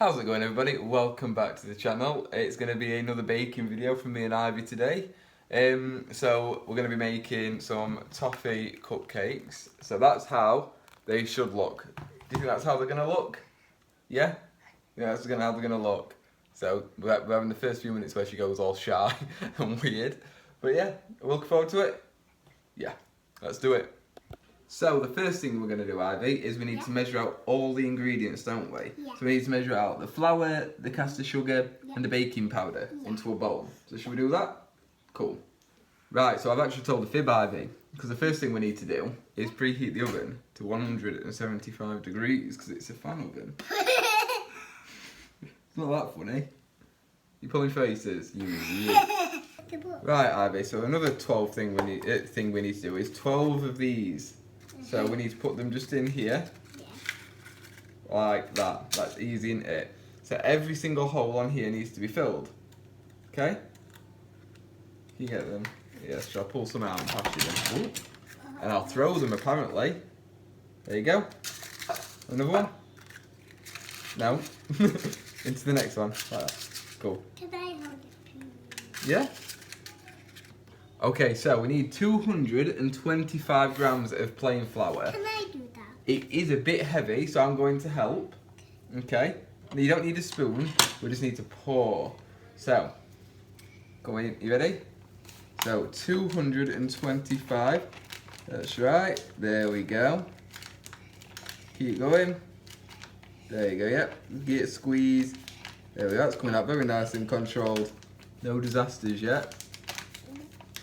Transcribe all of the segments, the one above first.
How's it going, everybody? Welcome back to the channel. It's going to be another baking video from me and Ivy today. So we're going to be making some toffee cupcakes. So that's how they should look. Do you think that's how they're going to look? Yeah? Yeah, that's how they're going to look. So we're having the first few minutes where she goes all shy and weird. But yeah, we'll look forward to it. Yeah, let's do it. So the first thing we're going to do, Ivy, is we need to measure out all the ingredients, don't we? Yeah. So we need to measure out the flour, the caster sugar, and the baking powder into a bowl. So should we do that? Cool. Right, so I've actually told the fib, Ivy, because the first thing we need to do is preheat the oven to 175 degrees, because it's a fan oven. It's not that funny. You're pulling faces. Right, Ivy, so another 12 thing we need to do is 12 of these. So we need to put them just in here, like that. That's easy, isn't it? So every single hole on here needs to be filled. Okay? You get them? Yes, shall I pull some out and pass you them? Ooh. And I'll throw them, apparently. There you go. Another one? No. Into the next one. Like that. Cool. Can I hold it, please? Yeah? Okay, so we need 225 grams of plain flour. Can I do that? It is a bit heavy, so I'm going to help. Okay? You don't need a spoon, we just need to pour. So, go in, you ready? So, 225. That's right, there we go. Keep going. There you go, yep. Get it squeezed. There we go, it's coming out very nice and controlled. No disasters yet.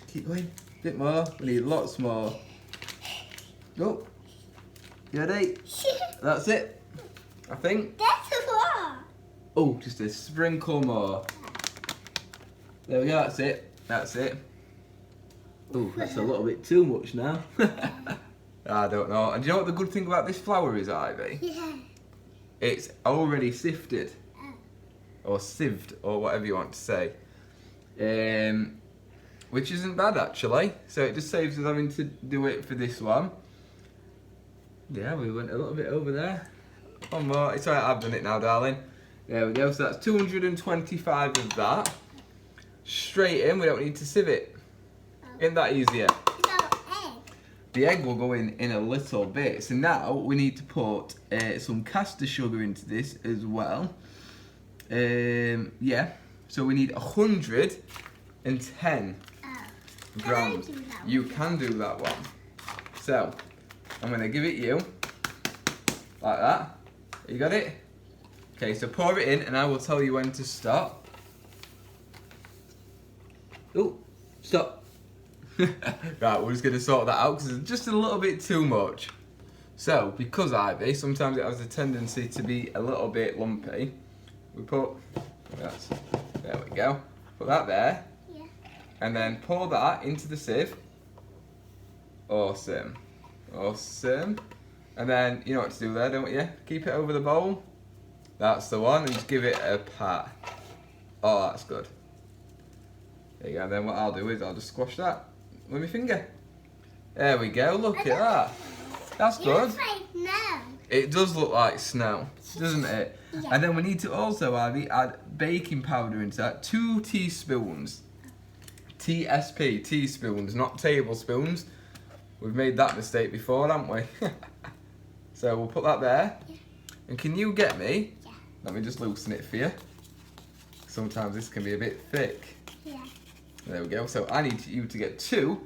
Keep going, a bit more, we need lots more. Go. You ready? That's it, I think. That's a lot. Oh, just a sprinkle more. There we go, that's it, that's it. Oh, that's a little bit too much now. I don't know. And do you know what the good thing about this flour is, Ivy? Yeah. It's already sifted. Or sieved, or whatever you want to say. Which isn't bad, actually. So it just saves us having to do it for this one. Yeah, we went a little bit over there. One more. It's alright, I've done it now, darling. There we go. So that's 225 of that. Straight in, we don't need to sieve it. Isn't that easier? Egg. The egg will go in a little bit. So now we need to put some caster sugar into this as well. Yeah. So we need 110 grams. You can do that one. So I'm going to give it you like that. You got it? Okay, so pour it in and I will tell you when to stop. Oh, stop. Right, we're just going to sort that out because it's just a little bit too much. So, because Ivy, sometimes it has a tendency to be a little bit lumpy, we put, there we go, put that there. And then pour that into the sieve. Awesome. Awesome. And then, you know what to do there, don't you? Keep it over the bowl. That's the one. And just give it a pat. Oh, that's good. There you go. And then what I'll do is I'll just squash that with my finger. There we go. Look at that. That's good. It looks like snow. It does look like snow, doesn't it? Yeah. And then we need to also, Ivy, add baking powder into that. 2 teaspoons. TSP, teaspoons, not tablespoons. We've made that mistake before, haven't we? So we'll put that there. Yeah. And can you get me? Yeah. Let me just loosen it for you. Sometimes this can be a bit thick. Yeah. There we go. So I need you to get 2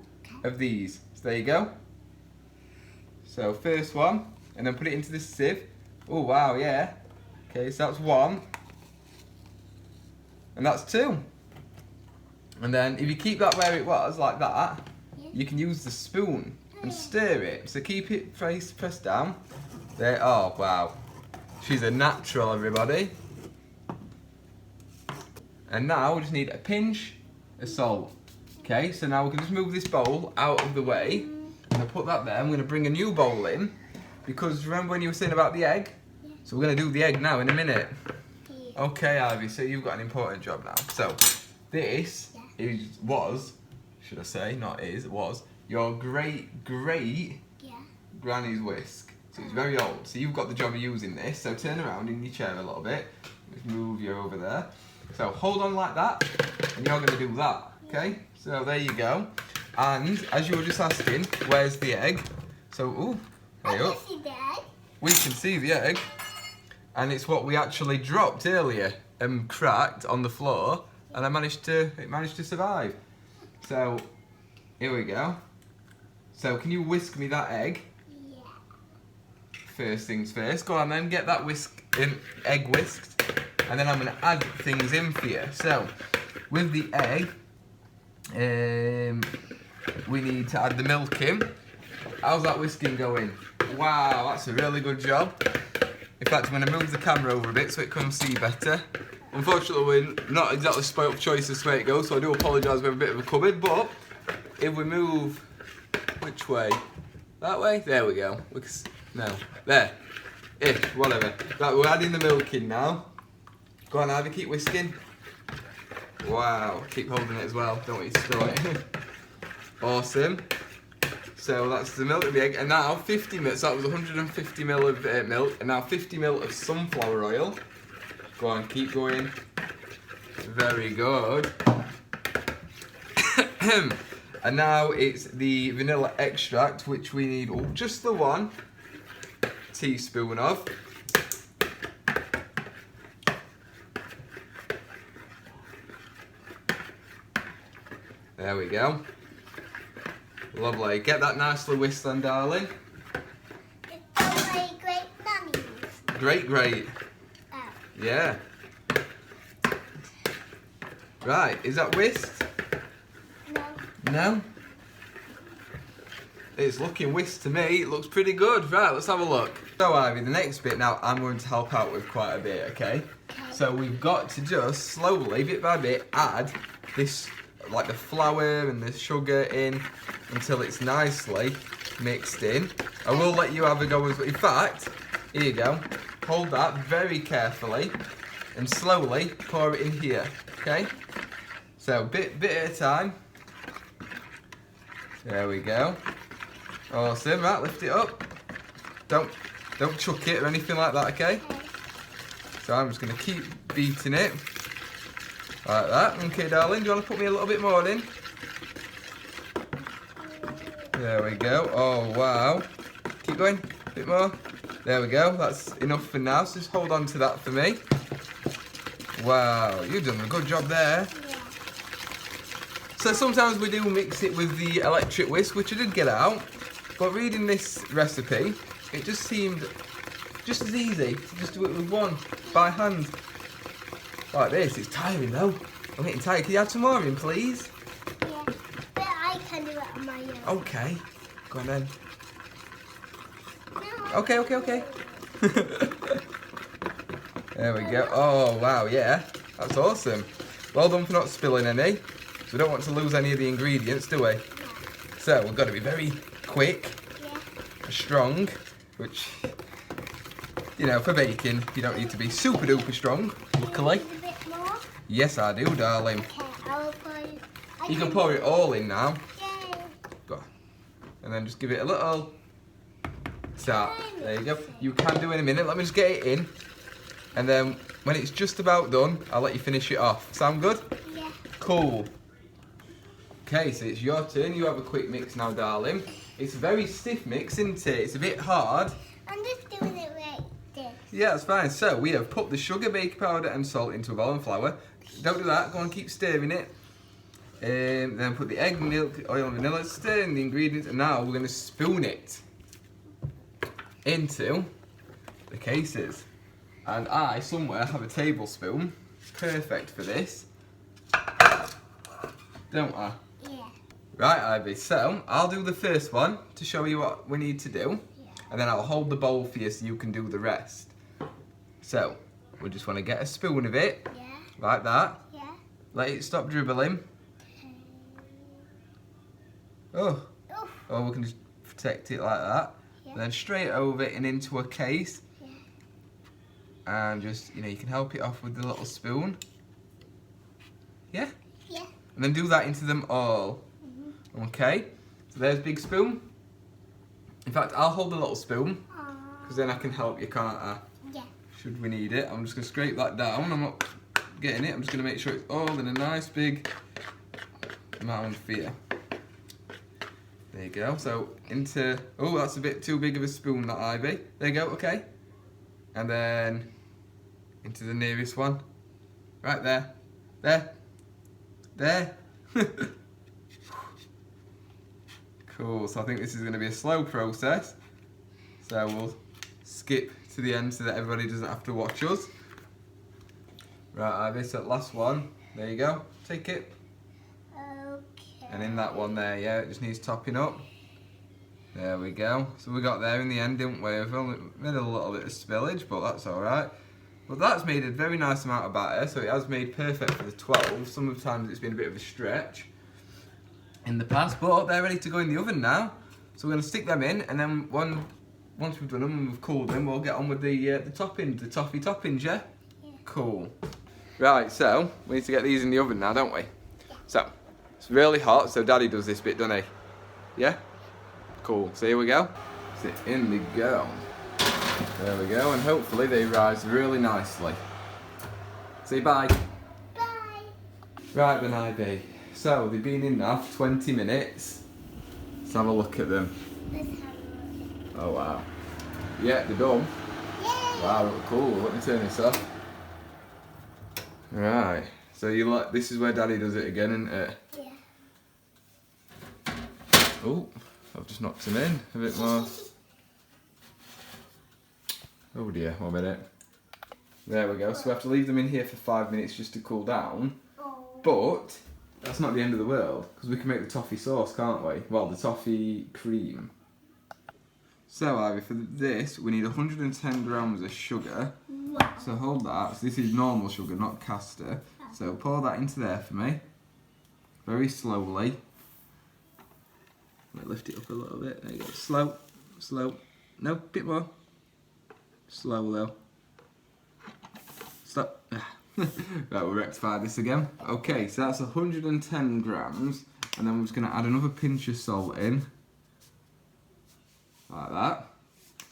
of these. So there you go. So first one, and then put it into this sieve. Oh wow, yeah. Okay, so that's 1. And that's 2. And then if you keep that where it was, like that, you can use the spoon and stir it. So keep it pressed down. There, oh wow. She's a natural, everybody. And now we just need a pinch of salt. Okay, so now we can just move this bowl out of the way. I'm gonna put that there. I'm gonna bring a new bowl in. Because remember when you were saying about the egg? Yeah. So we're gonna do the egg now in a minute. Yeah. Okay, Ivy, so you've got an important job now. So this was, should I say, not is, was your great granny's whisk. So it's very old. So you've got the job of using this. So turn around in your chair a little bit. Let's move you over there. So hold on like that, and you're going to do that. Okay? So there you go. And as you were just asking, where's the egg? So, ooh, I hurry can up. see the egg. We can see the egg, and it's what we actually dropped earlier and cracked on the floor, and it managed to survive. So here we go. So can you whisk me that egg? Yeah. First things first. Go on then, get that egg whisked, and then I'm going to add things in for you. So with the egg, we need to add the milk in. How's that whisking going? Wow, that's a really good job. In fact, I'm going to move the camera over a bit so it can see better. Unfortunately, we're not exactly spoilt for choice as to where it goes, so I do apologise, we have a bit of a cupboard, but if we move, which way? That way? There we go. No, there. Ish, whatever. Right, we're adding the milk in now. Go on, Ivy, keep whisking. Wow, keep holding it as well, don't want you to spill it. Awesome. So that's the milk of the egg, and now 50 ml, so that was 150 ml of milk, and now 50 ml of sunflower oil. Go on, keep going. Very good. And now it's the vanilla extract, which we need just the 1 teaspoon of. There we go. Lovely. Get that nicely whisked then, darling. It's the way great mummies. Great. Oh. Yeah. Right, is that whisked? No. No? It's looking whisked to me. It looks pretty good. Right, let's have a look. So, Ivy, the next bit now I'm going to help out with quite a bit, okay? So we've got to just slowly, bit by bit, add this, like the flour and the sugar in until it's nicely mixed in. I will let you have a go as well. In fact, here you go. Hold that very carefully and slowly pour it in here, okay? So bit at a time. There we go. Awesome, right, lift it up. Don't chuck it or anything like that, okay? So I'm just gonna keep beating it. Like that. Okay, darling, do you want to put me a little bit more in? There we go. Oh, wow. Keep going. A bit more. There we go. That's enough for now. So just hold on to that for me. Wow, you've done a good job there. Yeah. So sometimes we do mix it with the electric whisk, which I did get out. But reading this recipe, it just seemed just as easy to just do it with one by hand. Like this. It's tiring though. I'm getting tired. Can you add some more in, please? Yeah. But I can do it on my own. Okay. Go on then. No. Okay. There we go. Oh, wow, yeah. That's awesome. Well done for not spilling any. We don't want to lose any of the ingredients, do we? No. So, we've got to be very quick, Yeah. strong, which, you know, for baking, you don't need to be super duper strong, luckily. Do you need a bit more? Yes, I do, darling. Okay, I will pour it. You can pour it all in now. Yay. Go. And then just give it a little tap. There you go. You can do it in a minute. Let me just get it in. And then when it's just about done, I'll let you finish it off. Sound good? Yeah. Cool. Okay, so it's your turn. You have a quick mix now, darling. It's a very stiff mix, isn't it? It's a bit hard. I'm just doing it like this. Yeah, that's fine. So we have put the sugar, baking powder and salt into a bowl and flour. Don't do that. Go on, keep stirring it. Then put the egg, milk, oil and vanilla. Stir in the ingredients. And now we're going to spoon it into the cases. And I, somewhere, have a tablespoon. Perfect for this. Don't I? Yeah. Right, Ivy. So, I'll do the first one to show you what we need to do. Yeah. And then I'll hold the bowl for you so you can do the rest. So, we just want to get a spoon of it. Yeah. Like that. Yeah. Let it stop dribbling. Oh. Oof. Or we can just protect it like that. Yeah. And then straight over and into a case. Yeah. And just, you know, you can help it off with the little spoon. Yeah? Yeah. And then do that into them all. Mm-hmm. Okay? So there's big spoon. In fact, I'll hold the little spoon. Aww. Because then I can help you, can't I? Yeah. should we need it. I'm just going to scrape that down. I'm not getting it. I'm just going to make sure it's all in a nice big mound for you. There you go. So into, oh, that's a bit too big of a spoon, that Ivy. There you go, okay. And then into the nearest one. Right there. There. There. Cool, so I think this is going to be a slow process. So we'll skip to the end so that everybody doesn't have to watch us. Right, Ivy, so last one. There you go. Take it. Okay. And in that one there, yeah, it just needs topping up. There we go. So we got there in the end, didn't we? We've only made a little bit of spillage, but that's alright. But that's made a very nice amount of batter, so it has made perfect for the 12. Sometimes it's been a bit of a stretch in the past, but they're ready to go in the oven now. So we're going to stick them in, and then once we've done them and we've cooled them, we'll get on with the toppings, the toffee toppings, yeah? Yeah. Cool. Right, so we need to get these in the oven now, don't we? Yeah. So, it's really hot, so Daddy does this bit, doesn't he? Yeah? Cool, so here we go. So in they go. There we go, and hopefully they rise really nicely. Say bye. Bye. Right then, Ivy. So, they've been in now for 20 minutes. Let's have a look at them. Let's have a look. Oh wow. Yeah, they're done. Yay! Wow, cool. Let me turn this off. Right. So you like this is where Daddy does it again, isn't it? Yeah. Oh, I've just knocked him in a bit more. Oh dear, 1 minute. There we go. So we have to leave them in here for 5 minutes just to cool down. Oh. But that's not the end of the world, because we can make the toffee sauce, can't we? Well, the toffee cream. So, Ivy, for this, we need 110 grams of sugar. Wow. So hold that. So this is normal sugar, not caster. So pour that into there for me. Very slowly. Might lift it up a little bit. There you go. Slow. Slow. No, bit more. Slow though. Stop. Right, we'll rectify this again. Okay, so that's 110 grams. And then we're just going to add another pinch of salt in. Like that.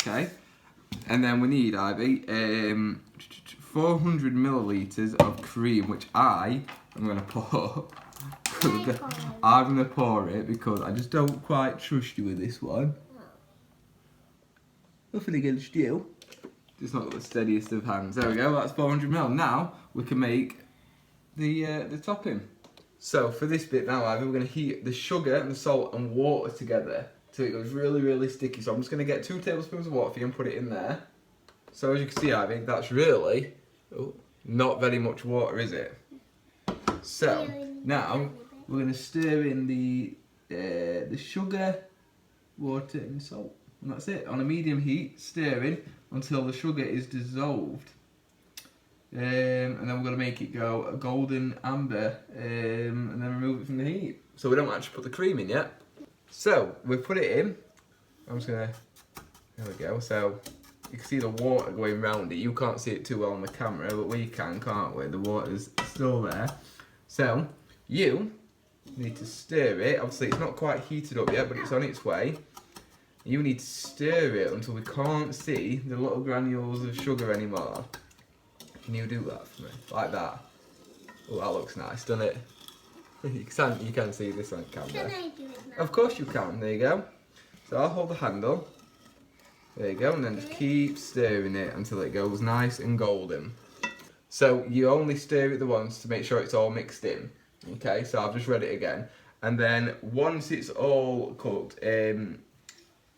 Okay. And then we need, Ivy, 400 millilitres of cream, which I'm going to pour. I'm going to pour it because I just don't quite trust you with this one. Nothing against you. Just not got the steadiest of hands. There we go, that's 400 ml. Now we can make the topping. So for this bit now, Ivy, we're going to heat the sugar and the salt and water together till it goes really, really sticky. So I'm just going to get 2 tablespoons of water for you and put it in there. So as you can see, Ivy, that's really not very much water, is it? So now we're going to stir in the sugar, water and salt. And that's it. On a medium heat, stirring until the sugar is dissolved. And then we're going to make it go a golden amber and then remove it from the heat. So we don't actually put the cream in yet. So we've put it in. I'm just going to, there we go. So you can see the water going round it. You can't see it too well on the camera, but we can, can't we? The water's still there. So you need to stir it. Obviously it's not quite heated up yet, but it's on its way. You need to stir it until we can't see the little granules of sugar anymore. Can you do that for me? Like that. Oh, that looks nice, doesn't it? You can see this on camera. Can I do it now? Of course you can. There you go. So I'll hold the handle. There you go, and then just keep stirring it until it goes nice and golden. So you only stir it the once to make sure it's all mixed in. Okay, so I've just read it again. And then once it's all cooked,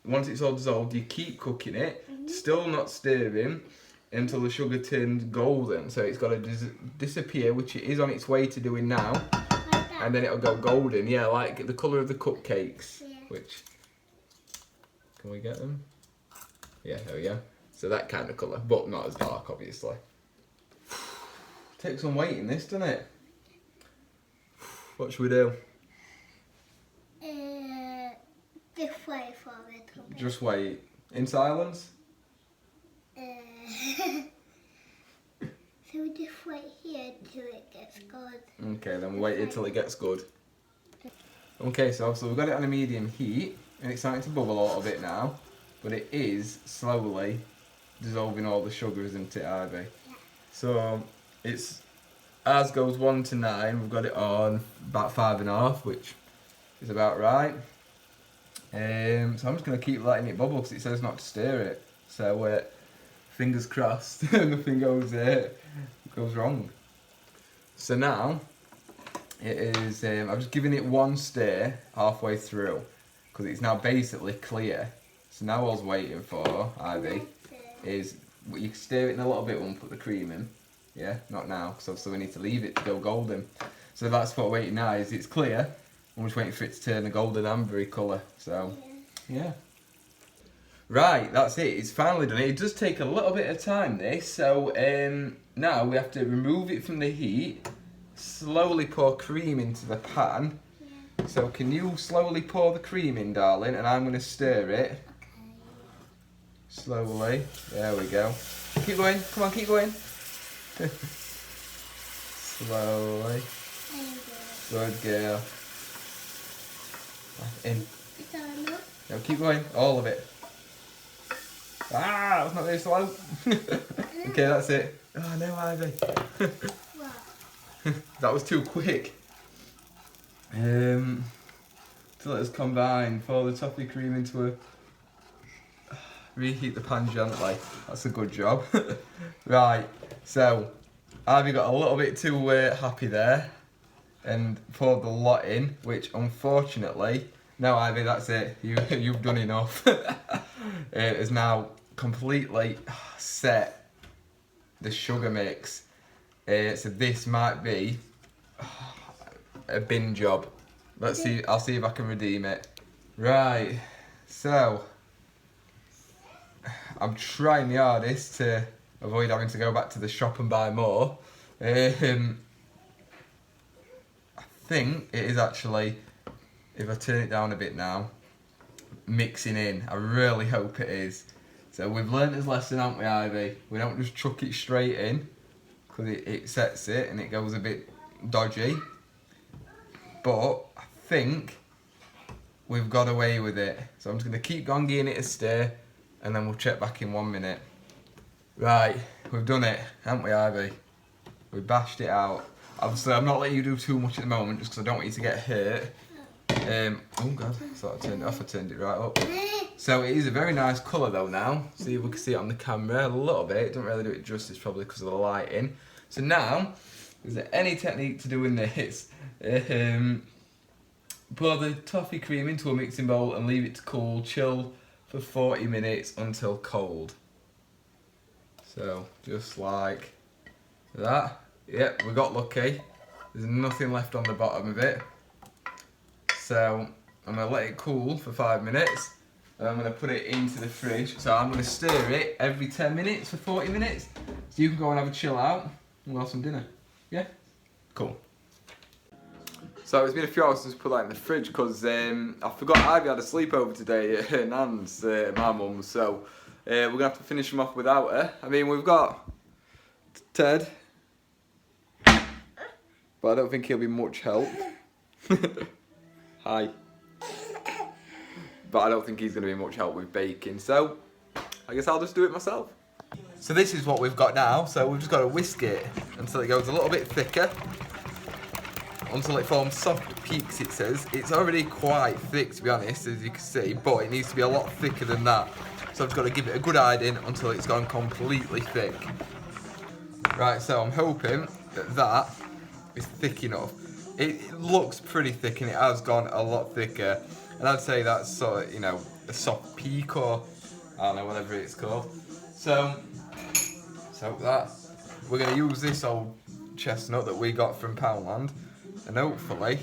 once it's all dissolved, you keep cooking it, still not stirring until the sugar turns golden. So it's got to disappear, which it is on its way to doing now. Like that. And then it'll go golden, yeah, like the colour of the cupcakes. Yeah. Which, can we get them? Yeah, there we go. So that kind of colour, but not as dark, obviously. Takes some waiting, this, doesn't it? What should we do? Just wait for a little bit. Just wait. In silence? So we just wait here till it gets good. Okay, then we'll wait until it gets good. Okay, so we've got it on a medium heat, and it's starting to bubble a little bit now, but it is slowly dissolving all the sugar, isn't it, Ivy? Yeah. So it's ours goes 1 to 9. We've got it on about 5.5, which is about right. So I'm just gonna keep letting it bubble because it says not to stir it. So fingers crossed, nothing goes wrong. So now it is. I've just given it 1 stir halfway through because it's now basically clear. So now all I was waiting for, Ivy, is you can stir it in a little bit when we put the cream in. Yeah, not now, because obviously we need to leave it to go golden. So that's what we're waiting now, is it's clear. I'm just waiting for it to turn a golden ambery colour. So, yeah. Right, that's it. It's finally done. It does take a little bit of time, this. So now we have to remove it from the heat, slowly pour cream into the pan. Yeah. So can you slowly pour the cream in, darling, and I'm going to stir it. Okay. Slowly. There we go. Keep going. Come on, keep going. Slowly. Good girl. In. Is that enough? No, keep going. All of it. Ah, that was not very slow. Okay, that's it. Oh no, Ivy. What? That was too quick. To let us combine, pour the toffee cream into a... Reheat the pan gently. That's a good job. Right, so Ivy got a little bit too happy there and poured the lot in, which unfortunately, no Ivy, that's it. You've done enough. It is now completely set the sugar mix. So this might be a bin job. Let's see. I'll see if I can redeem it. Right. So I'm trying the hardest to avoid having to go back to the shop and buy more. I think it is actually, if I turn it down a bit now, mixing in. I really hope it is. So we've learnt his lesson, haven't we, Ivy? We don't just chuck it straight in because it sets it and it goes a bit dodgy. But I think we've got away with it. So I'm just going to keep on giving it a stir and then we'll check back in 1 minute. Right, we've done it, haven't we, Ivy? We bashed it out. Obviously, I'm not letting you do too much at the moment just because I don't want you to get hurt. Oh God, I thought I turned it off, I turned it right up. So it is a very nice colour though now. See if we can see it on the camera a little bit. It doesn't really do it justice probably because of the lighting. So now, is there any technique to doing this? Pour the toffee cream into a mixing bowl and leave it to cool, chill for 40 minutes until cold. So, just like that. Yep, we got lucky. There's nothing left on the bottom of it. So, I'm going to let it cool for 5 minutes. And I'm going to put it into the fridge. So I'm going to stir it every 10 minutes for 40 minutes. So you can go and have a chill out and we'll have some dinner. Yeah? Cool. So it's been a few hours since I put that in the fridge because I forgot Ivy had a sleepover today at her nan's, my mum's. So we're going to have to finish them off without her. I mean, we've got Ted. But I don't think he'll be much help. Hi. But I don't think he's going to be much help with baking, so I guess I'll just do it myself. So this is what we've got now, so we've just got to whisk it until it goes a little bit thicker, until it forms soft peaks, it says. It's already quite thick, to be honest, as you can see, but it needs to be a lot thicker than that. So I've just got to give it a good hiding until it's gone completely thick. Right, so I'm hoping that that is thick enough. It looks pretty thick and it has gone a lot thicker. And I'd say that's sort of, you know, a soft peak or, I don't know, whatever it's called. So that, we're going to use this old chestnut that we got from Poundland. And hopefully,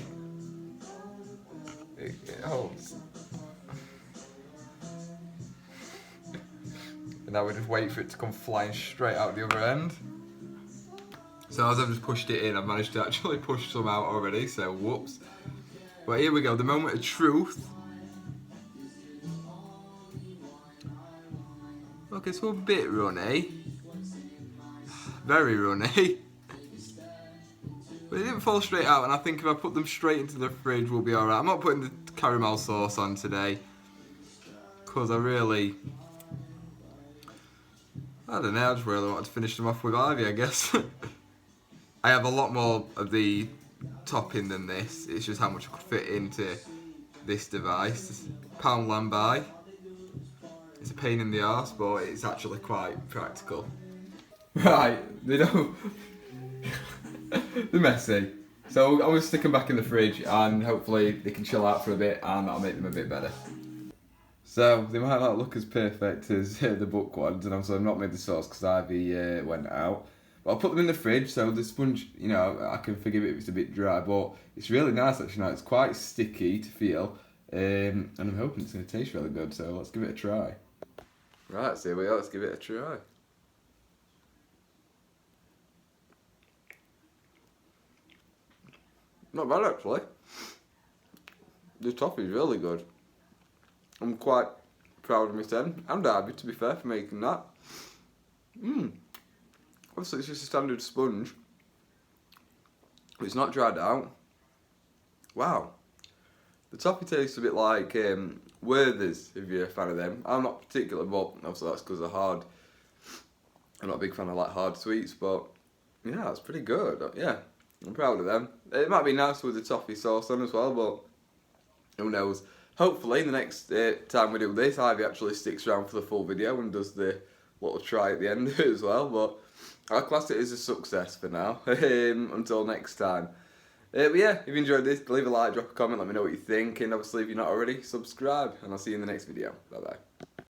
it holds. And now we just wait for it to come flying straight out the other end. So as I've just pushed it in, I've managed to actually push some out already, so whoops. But here we go, the moment of truth. Okay, so a bit runny. Very runny. But it didn't fall straight out, and I think if I put them straight into the fridge, we'll be alright. I'm not putting the caramel sauce on today, because I really I don't know, I just really wanted to finish them off with Ivy, I guess. I have a lot more of the topping than this. It's just how much I could fit into this device. Pound lamb. It's a pain in the arse, but it's actually quite practical. Right, they don't... They're messy. So I'm going to stick them back in the fridge and hopefully they can chill out for a bit and that'll make them a bit better. So they might not look as perfect as the book ones, and obviously I've not made the sauce because Ivy went out. But I'll put them in the fridge, so the sponge, you know, I can forgive it if it's a bit dry, but it's really nice actually now. It's quite sticky to feel, and I'm hoping it's going to taste really good, so let's give it a try. Right, so here we are, let's give it a try. Not bad actually. The toffee's really good. I'm quite proud of myself and Ivy, to be fair, for making that. Obviously it's just a standard sponge. It's not dried out. Wow. The toffee tastes a bit like Werther's, if you're a fan of them. I'm not particular, but obviously that's because they're hard. I'm not a big fan of like hard sweets, but yeah, it's pretty good. Yeah, I'm proud of them. It might be nice with the toffee sauce on as well, but who knows. Hopefully, the next time we do this, Ivy actually sticks around for the full video and does the little try at the end as well. But I'll class it as a success for now. Until next time. But yeah, if you enjoyed this, leave a like, drop a comment, let me know what you think. And obviously, if you're not already, subscribe. And I'll see you in the next video. Bye bye.